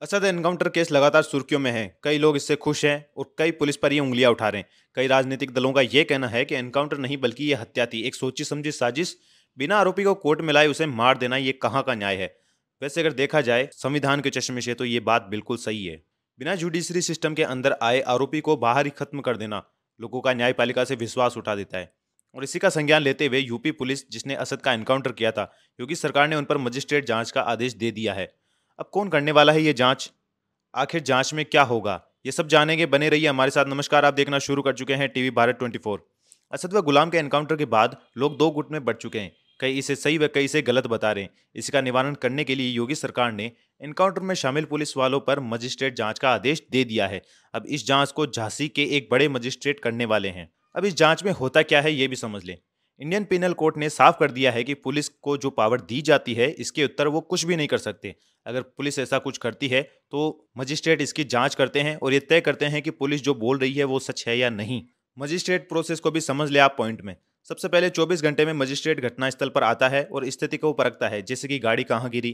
Asad encounter case लगातार सुर्खियों में है। कई लोग इससे खुश हैं और कई पुलिस पर ये उंगलियां उठा रहे हैं। कई राजनीतिक दलों का ये कहना है कि एनकाउंटर नहीं बल्कि ये हत्या थी, एक सोची समझी साजिश। बिना आरोपी को कोर्ट में लाए उसे मार देना ये कहाँ का न्याय है। वैसे अगर देखा जाए संविधान के चश्मे से तो ये बात बिल्कुल सही है। बिना जुडिशरी सिस्टम के अंदर आए आरोपी को बाहर ही खत्म कर देना लोगों का न्यायपालिका से विश्वास उठा देता है। और इसी का संज्ञान लेते हुए यूपी पुलिस जिसने असद का एनकाउंटर किया था, योगी सरकार ने उन पर मजिस्ट्रेट जांच का आदेश दे दिया है। अब कौन करने वाला है ये जांच, आखिर जांच में क्या होगा, ये सब जानेंगे। बने रहिए हमारे साथ। नमस्कार, आप देखना शुरू कर चुके हैं टीवी भारत 24। असद व गुलाम के एनकाउंटर के बाद लोग दो गुट में बढ़ चुके हैं। कई इसे सही व कई इसे गलत बता रहे हैं। इसका निवारण करने के लिए योगी सरकार ने एनकाउंटर में शामिल पुलिस वालों पर मजिस्ट्रेट जांच का आदेश दे दिया है। अब इस जांच को झांसी के एक बड़े मजिस्ट्रेट करने वाले हैं। अब इस जांच में होता क्या है ये भी समझ लें। इंडियन पिनल कोड ने साफ कर दिया है कि पुलिस को जो पावर दी जाती है इसके उत्तर वो कुछ भी नहीं कर सकते। अगर पुलिस ऐसा कुछ करती है तो मजिस्ट्रेट इसकी जांच करते हैं और ये तय करते हैं कि पुलिस जो बोल रही है वो सच है या नहीं। मजिस्ट्रेट प्रोसेस को भी समझ ले आप पॉइंट में। सबसे पहले 24 घंटे में मजिस्ट्रेट घटनास्थल पर आता है और स्थिति को परखता है, जैसे कि गाड़ी कहाँ गिरी,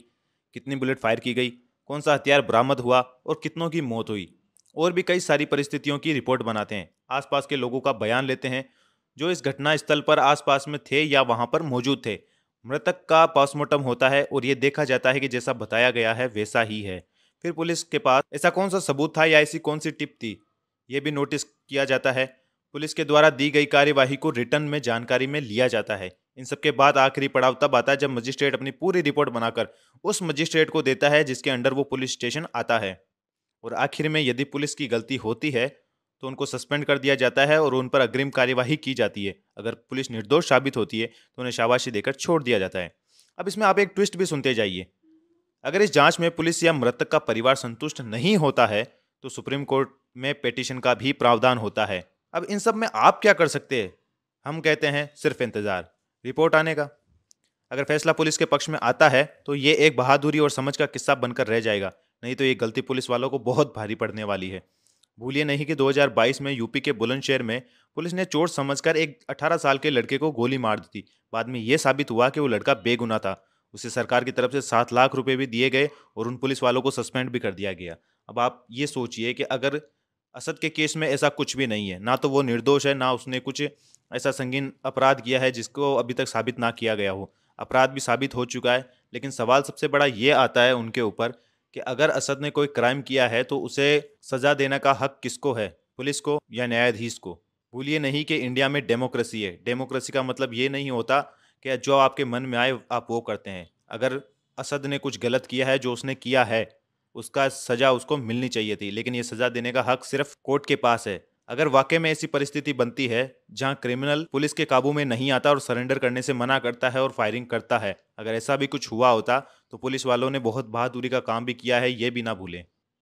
कितनी बुलेट फायर की गई, कौन सा हथियार बरामद हुआ और कितनों की मौत हुई। और भी कई सारी परिस्थितियों की रिपोर्ट बनाते हैं। आसपास के लोगों का बयान लेते हैं जो इस घटना स्थल पर आसपास में थे या वहां पर मौजूद थे। मृतक का पोस्टमार्टम होता है और ये देखा जाता है कि जैसा बताया गया है वैसा ही है। फिर पुलिस के पास ऐसा कौन सा सबूत था या ऐसी कौन सी टिप थी, ये भी नोटिस किया जाता है। पुलिस के द्वारा दी गई कार्यवाही को रिटर्न में जानकारी में लिया जाता है। इन सब के बाद आखिरी पड़ाव तब आता है जब मजिस्ट्रेट अपनी पूरी रिपोर्ट बनाकर उस मजिस्ट्रेट को देता है जिसके अंडर वो पुलिस स्टेशन आता है। और आखिर में यदि पुलिस की गलती होती है तो उनको सस्पेंड कर दिया जाता है और उन पर अग्रिम कार्यवाही की जाती है। अगर पुलिस निर्दोष साबित होती है तो उन्हें शाबाशी देकर छोड़ दिया जाता है। अब इसमें आप एक ट्विस्ट भी सुनते जाइए। अगर इस जांच में पुलिस या मृतक का परिवार संतुष्ट नहीं होता है तो सुप्रीम कोर्ट में पिटीशन का भी प्रावधान होता है। अब इन सब में आप क्या कर सकते हैं? हम कहते हैं सिर्फ इंतजार रिपोर्ट आने का। अगर फैसला पुलिस के पक्ष में आता है तो ये एक बहादुरी और समझ का किस्सा बनकर रह जाएगा, नहीं तो ये गलती पुलिस वालों को बहुत भारी पड़ने वाली है। भूलिए नहीं कि 2022 में यूपी के बुलंदशहर में पुलिस ने चोर समझकर एक 18 साल के लड़के को गोली मार दी थी। बाद में यह साबित हुआ कि वो लड़का बेगुनाह था। उसे सरकार की तरफ से 7 लाख रुपए भी दिए गए और उन पुलिस वालों को सस्पेंड भी कर दिया गया। अब आप ये सोचिए कि अगर असद के केस में ऐसा कुछ भी नहीं है, ना तो वो निर्दोष है, ना उसने कुछ ऐसा संगीन अपराध किया है जिसको अभी तक साबित ना किया गया हो। अपराध भी साबित हो चुका है, लेकिन सवाल सबसे बड़ा ये आता है उनके ऊपर कि अगर असद ने कोई क्राइम किया है तो उसे सजा देने का हक किसको है, पुलिस को या न्यायाधीश को? भूलिए नहीं कि इंडिया में डेमोक्रेसी है। डेमोक्रेसी का मतलब ये नहीं होता कि जो आपके मन में आए आप वो करते हैं। अगर असद ने कुछ गलत किया है, जो उसने किया है उसका सजा उसको मिलनी चाहिए थी, लेकिन ये सजा देने का हक सिर्फ कोर्ट के पास है। अगर वाकई में ऐसी परिस्थिति बनती है जहां क्रिमिनल पुलिस के काबू में नहीं आता और सरेंडर करने से मना करता है और फायरिंग करता है, अगर ऐसा भी कुछ हुआ होता तो पुलिस वालों ने बहुत बहादुरी का काम भी किया है, ये भी ना भूलें।